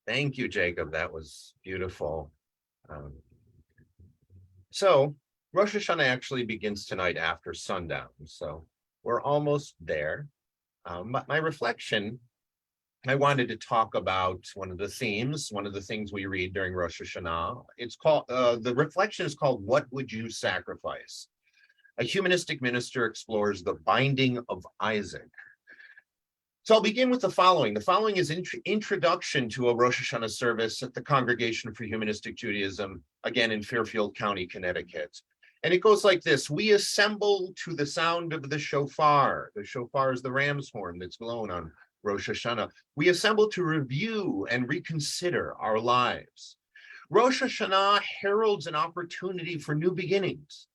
Thank you, Jacob. That was beautiful. Um, so Rosh Hashanah actually begins tonight after sundown. So we're almost there. My reflection, I wanted to talk about one of the themes, one of the things we read during Rosh Hashanah. It's called, the reflection is called, What Would You Sacrifice? A humanistic minister explores the binding of Isaac. So I'll begin with the following. The following is introduction to a Rosh Hashanah service at the Congregation for Humanistic Judaism, again in Fairfield County, Connecticut. And it goes like this: we assemble to the sound of the shofar. The shofar is the ram's horn that's blown on Rosh Hashanah. We assemble to review and reconsider our lives. Rosh Hashanah heralds an opportunity for new beginnings.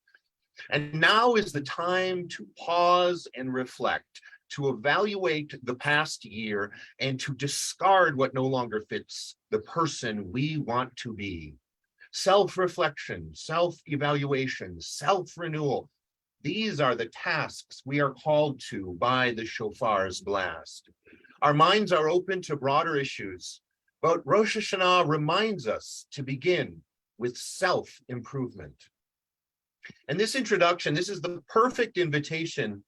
And now is the time to pause and reflect, to evaluate the past year, and to discard what no longer fits the person we want to be. Self-reflection, self-evaluation, self-renewal. These are the tasks we are called to by the shofar's blast. Our minds are open to broader issues, but Rosh Hashanah reminds us to begin with self-improvement. And this introduction, this is the perfect invitation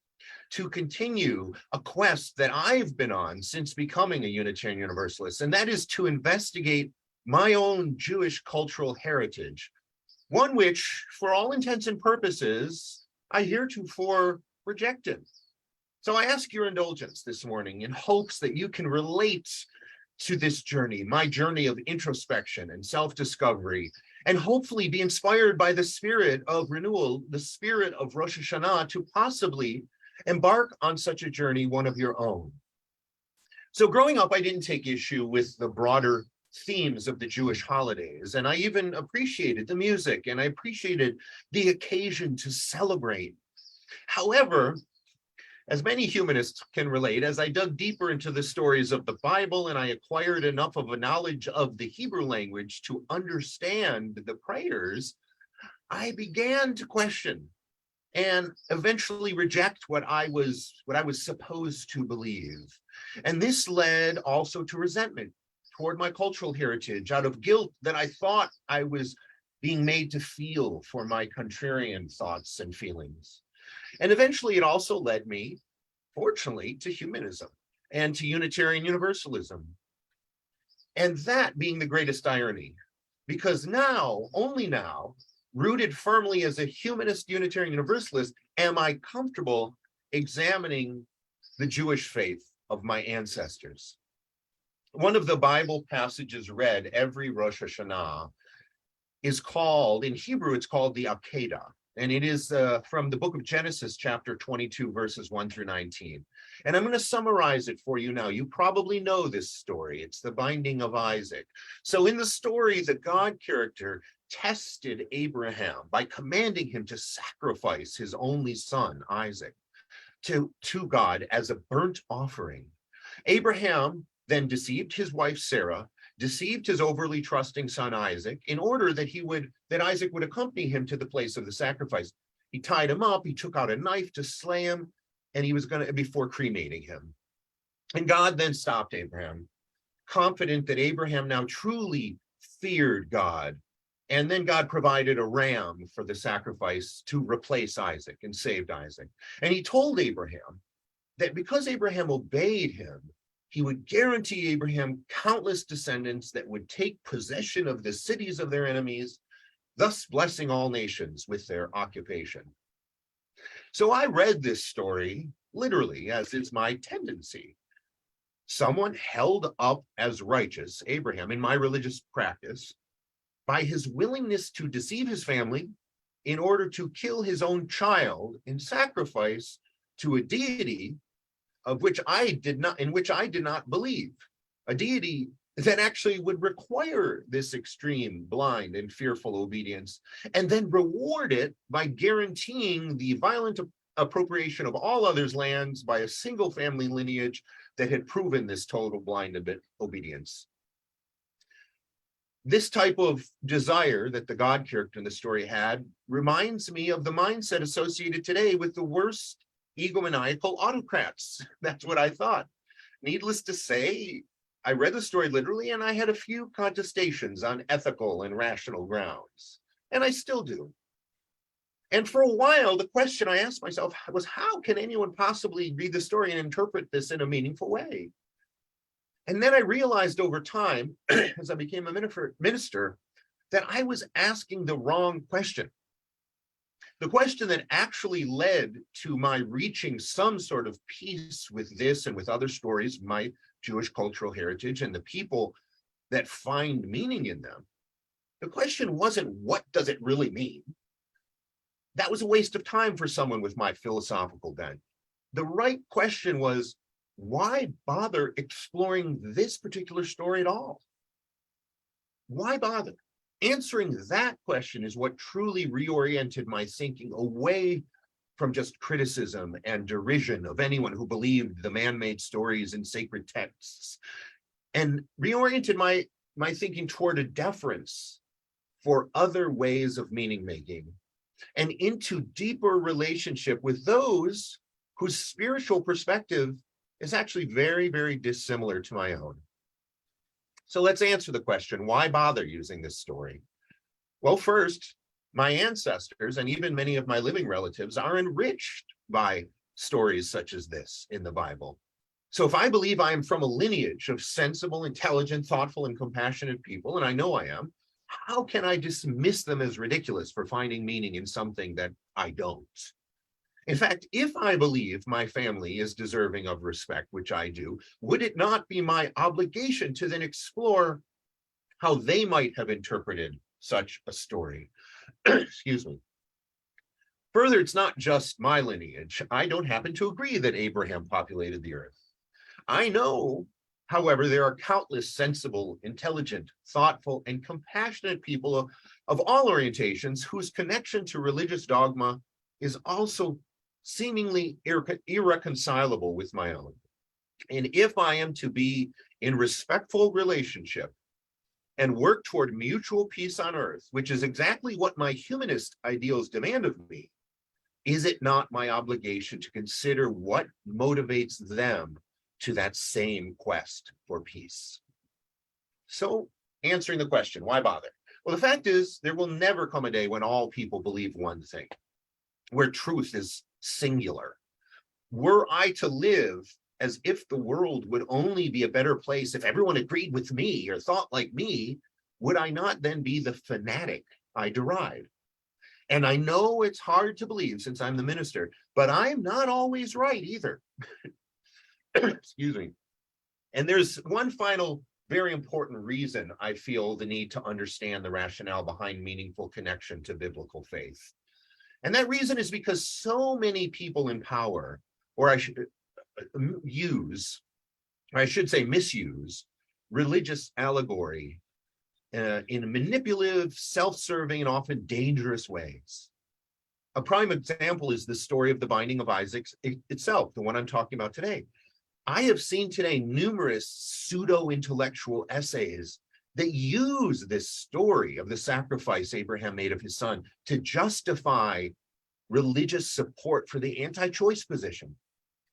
to continue a quest that I've been on since becoming a Unitarian Universalist, and that is to investigate my own Jewish cultural heritage, one which, for all intents and purposes, I heretofore rejected. So I ask your indulgence this morning in hopes that you can relate to this journey, my journey of introspection and self-discovery, and hopefully be inspired by the spirit of renewal, the spirit of Rosh Hashanah, to possibly embark on such a journey, one of your own. So growing up, I didn't take issue with the broader themes of the Jewish holidays, and I even appreciated the music, and I appreciated the occasion to celebrate. However, as many humanists can relate, as I dug deeper into the stories of the Bible and I acquired enough of a knowledge of the Hebrew language to understand the prayers, I began to question and eventually reject what I was supposed to believe. And this led also to resentment toward my cultural heritage, out of guilt that I thought I was being made to feel for my contrarian thoughts and feelings. And eventually it also led me, fortunately, to humanism and to Unitarian Universalism. And that being the greatest irony, because now, only now, rooted firmly as a humanist Unitarian Universalist, am I comfortable examining the Jewish faith of my ancestors. One of the Bible passages read every Rosh Hashanah is called, in Hebrew, it's called the Akedah. And it is from the book of Genesis, chapter 22, verses 1 through 19. And I'm going to summarize it for you now. You probably know this story. It's the binding of Isaac. So in the story, the God character tested Abraham by commanding him to sacrifice his only son, Isaac, to God as a burnt offering. Abraham then deceived his wife, Sarah, deceived his overly trusting son Isaac in order that Isaac would accompany him to the place of the sacrifice. He tied him up, he took out a knife to slay him, and he was going to, before cremating him. And God then stopped Abraham, confident that Abraham now truly feared God. And then God provided a ram for the sacrifice to replace Isaac and saved Isaac. And he told Abraham that because Abraham obeyed him, he would guarantee Abraham countless descendants that would take possession of the cities of their enemies, thus blessing all nations with their occupation. So I read this story literally, as is my tendency. Someone held up as righteous, Abraham, in my religious practice, by his willingness to deceive his family in order to kill his own child in sacrifice to a deity in which I did not believe, a deity that actually would require this extreme, blind, and fearful obedience, and then reward it by guaranteeing the violent appropriation of all others' lands by a single family lineage that had proven this total blind obedience. This type of desire that the God character in the story had reminds me of the mindset associated today with the worst egomaniacal autocrats. That's what I thought. Needless to say, I read the story literally, and I had a few contestations on ethical and rational grounds, and I still do. And for a while, the question I asked myself was, how can anyone possibly read the story and interpret this in a meaningful way? And then I realized over time, as I became a minister, that I was asking the wrong question. The question that actually led to my reaching some sort of peace with this and with other stories, my Jewish cultural heritage and the people that find meaning in them. The question wasn't, what does it really mean? That was a waste of time for someone with my philosophical bent. The right question was, why bother exploring this particular story at all? Why bother? Answering that question is what truly reoriented my thinking away from just criticism and derision of anyone who believed the man-made stories and sacred texts, and reoriented my thinking toward a deference for other ways of meaning making, and into deeper relationship with those whose spiritual perspective is actually very, very dissimilar to my own. So let's answer the question, why bother using this story? Well, first, my ancestors and even many of my living relatives are enriched by stories such as this in the Bible. So if I believe I am from a lineage of sensible, intelligent, thoughtful, and compassionate people, and I know I am, how can I dismiss them as ridiculous for finding meaning in something that I don't? In fact, if I believe my family is deserving of respect, which I do, would it not be my obligation to then explore how they might have interpreted such a story? Excuse me. Further, it's not just my lineage. I don't happen to agree that Abraham populated the earth. I know, however, there are countless sensible, intelligent, thoughtful, and compassionate people of all orientations whose connection to religious dogma is also seemingly irreconcilable with my own. And if I am to be in respectful relationship and work toward mutual peace on earth, which is exactly what my humanist ideals demand of me, is it not my obligation to consider what motivates them to that same quest for peace? So, answering the question, why bother? Well, the fact is, there will never come a day when all people believe one thing, where truth is singular. Were I to live as if the world would only be a better place if everyone agreed with me or thought like me, would I not then be the fanatic I deride? And I know it's hard to believe since I'm the minister, but I'm not always right either. Excuse me. And there's one final very important reason I feel the need to understand the rationale behind meaningful connection to biblical faith. And that reason is because so many people in power, or I should misuse religious allegory in manipulative, self-serving, and often dangerous ways. A prime example is the story of the binding of Isaac itself, the one I'm talking about today. I have seen today numerous pseudo-intellectual essays that use this story of the sacrifice Abraham made of his son to justify religious support for the anti-choice position,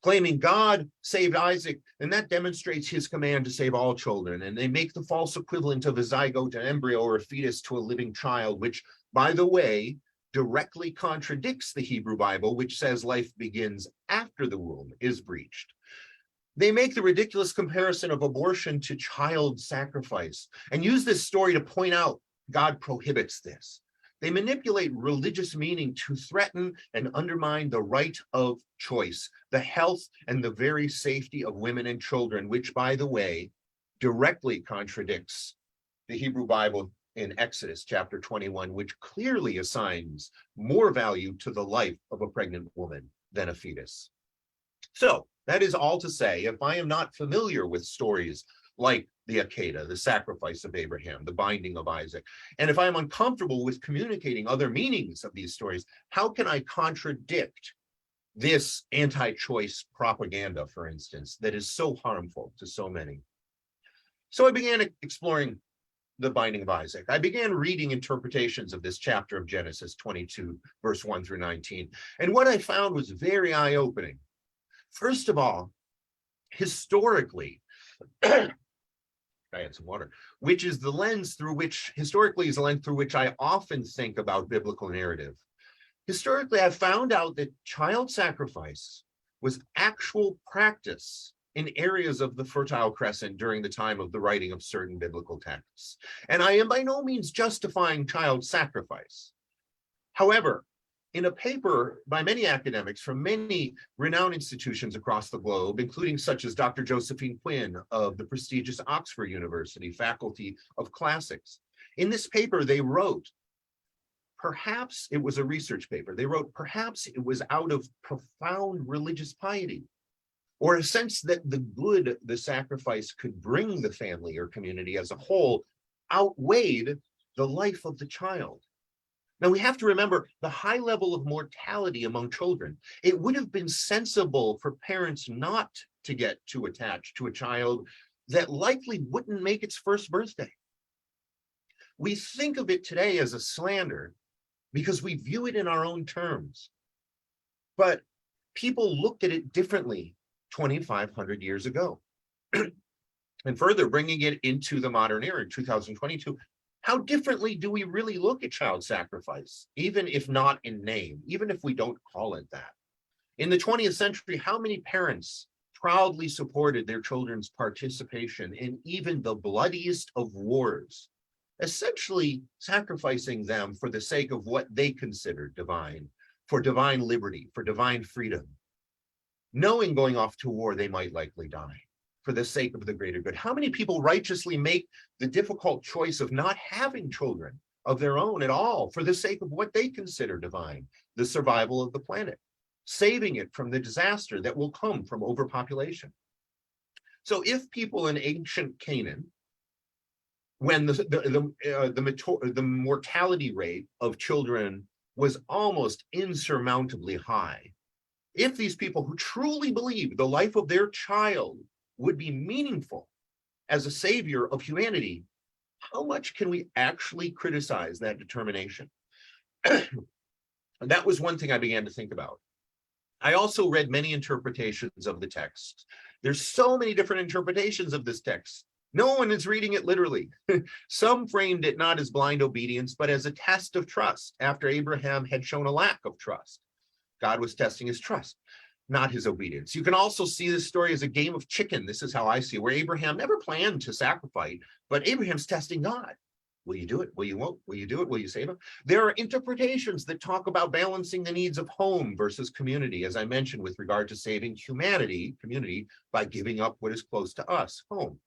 claiming God saved Isaac, and that demonstrates his command to save all children. And they make the false equivalent of a zygote, an embryo, or a fetus to a living child, which, by the way, directly contradicts the Hebrew Bible, which says life begins after the womb is breached. They make the ridiculous comparison of abortion to child sacrifice and use this story to point out God prohibits this. They manipulate religious meaning to threaten and undermine the right of choice, the health and the very safety of women and children, which, by the way, directly contradicts the Hebrew Bible in Exodus chapter 21, which clearly assigns more value to the life of a pregnant woman than a fetus. So that is all to say, if I am not familiar with stories like the Akedah, the sacrifice of Abraham, the binding of Isaac, and if I'm uncomfortable with communicating other meanings of these stories, how can I contradict this anti-choice propaganda, for instance, that is so harmful to so many? So I began exploring the binding of Isaac. I began reading interpretations of this chapter of Genesis 22, verse 1 through 19. And what I found was very eye-opening. First of all, historically, I had some water, which is the lens through which, historically, is the lens through which I often think about biblical narrative. Historically, I've found out that child sacrifice was actual practice in areas of the Fertile Crescent during the time of the writing of certain biblical texts. And I am by no means justifying child sacrifice. However, in a paper by many academics from many renowned institutions across the globe, including such as Dr. Josephine Quinn of the prestigious Oxford University Faculty of Classics, in this paper they wrote, perhaps it was a research paper, they wrote, perhaps it was out of profound religious piety, or a sense that the good the sacrifice could bring the family or community as a whole outweighed the life of the child. Now, we have to remember the high level of mortality among children. It would have been sensible for parents not to get too attached to a child that likely wouldn't make its first birthday. We think of it today as a slander because we view it in our own terms. But people looked at it differently 2,500 years ago. And further, bringing it into the modern era in 2022, how differently do we really look at child sacrifice, even if not in name, even if we don't call it that? In the 20th century, how many parents proudly supported their children's participation in even the bloodiest of wars, essentially sacrificing them for the sake of what they considered divine, for divine liberty, for divine freedom, knowing going off to war they might likely die for the sake of the greater good? How many people righteously make the difficult choice of not having children of their own at all for the sake of what they consider divine, the survival of the planet, saving it from the disaster that will come from overpopulation? So if people in ancient Canaan, when the mortality rate of children was almost insurmountably high, if these people who truly believed the life of their child would be meaningful as a savior of humanity, how much can we actually criticize that determination? That was one thing I began to think about. I also read many interpretations of the text. There's so many different interpretations of this text. No one is reading it literally. Some framed it not as blind obedience, but as a test of trust after Abraham had shown a lack of trust. God was testing his trust, not his obedience. You can also see this story as a game of chicken. This is how I see it, where Abraham never planned to sacrifice, but Abraham's testing God. Will you do it? Will you won't? Will you do it? Will you save him? There are interpretations that talk about balancing the needs of home versus community, as I mentioned, with regard to saving humanity, community, by giving up what is close to us, home.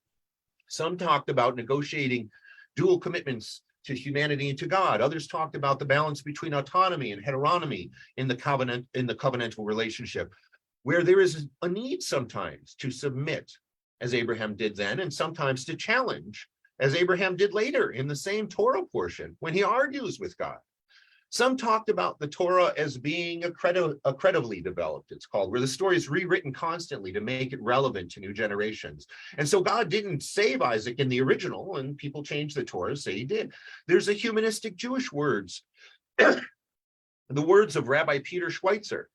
Some talked about negotiating dual commitments to humanity and to God. Others talked about the balance between autonomy and heteronomy in the covenantal relationship, where there is a need sometimes to submit, as Abraham did then, and sometimes to challenge, as Abraham did later in the same Torah portion when he argues with God. Some talked about the Torah as being accretively developed, it's called, where the story is rewritten constantly to make it relevant to new generations. And so God didn't save Isaac in the original, and people change the Torah, say he did. There's a humanistic Jewish words, the words of Rabbi Peter Schweitzer,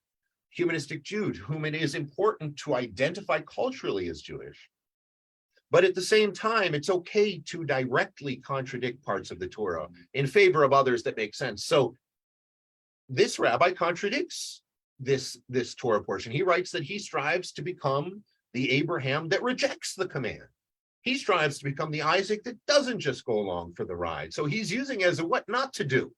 humanistic Jew, whom it is important to identify culturally as Jewish. But at the same time, it's okay to directly contradict parts of the Torah in favor of others that make sense. So this rabbi contradicts this Torah portion. He writes that he strives to become the Abraham that rejects the command. He strives to become the Isaac that doesn't just go along for the ride. So he's using as a what not to do.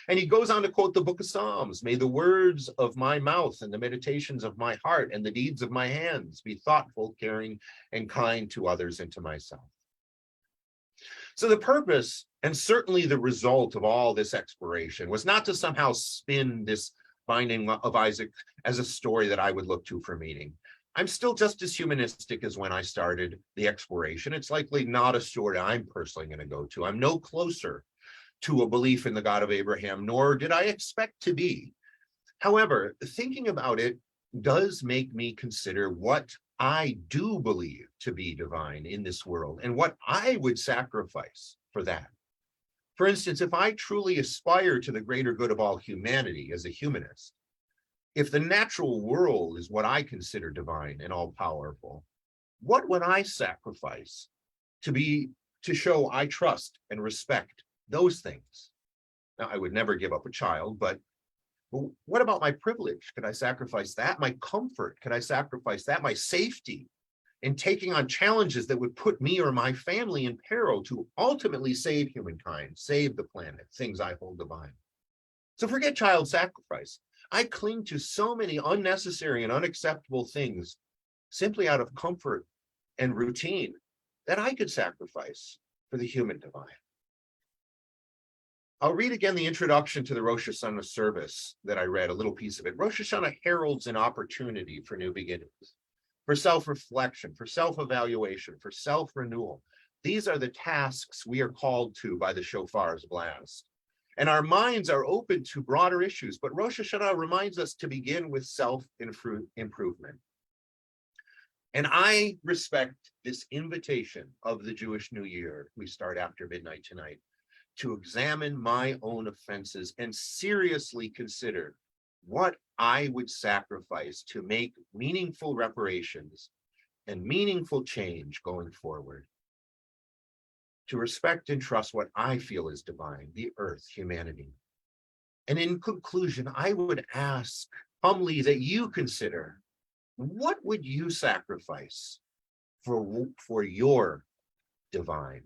And he goes on to quote the book of Psalms. May the words of my mouth and the meditations of my heart and the deeds of my hands be thoughtful, caring, and kind to others and to myself. So the purpose, and certainly the result of all this exploration, was not to somehow spin this finding of Isaac as a story that I would look to for meaning. I'm still just as humanistic as when I started the exploration. It's likely not a story I'm personally going to go to. I'm no closer to a belief in the God of Abraham, nor did I expect to be. However, thinking about it does make me consider what I do believe to be divine in this world and what I would sacrifice for that. For instance, if I truly aspire to the greater good of all humanity as a humanist, if the natural world is what I consider divine and all-powerful, what would I sacrifice to show I trust and respect those things. Now, I would never give up a child, but what about my privilege? Could I sacrifice that? My comfort? Could I sacrifice that? My safety in taking on challenges that would put me or my family in peril to ultimately save humankind, save the planet, things I hold divine. So forget child sacrifice. I cling to so many unnecessary and unacceptable things simply out of comfort and routine that I could sacrifice for the human divine. I'll read again the introduction to the Rosh Hashanah service that I read, a little piece of it. Rosh Hashanah heralds an opportunity for new beginnings, for self-reflection, for self-evaluation, for self-renewal. These are the tasks we are called to by the shofar's blast. And our minds are open to broader issues, but Rosh Hashanah reminds us to begin with self-improvement. And I respect this invitation of the Jewish New Year. We start after midnight tonight, to examine my own offenses and seriously consider what I would sacrifice to make meaningful reparations and meaningful change going forward. To respect and trust what I feel is divine, the earth, humanity. And in conclusion, I would ask humbly that you consider, what would you sacrifice for your divine?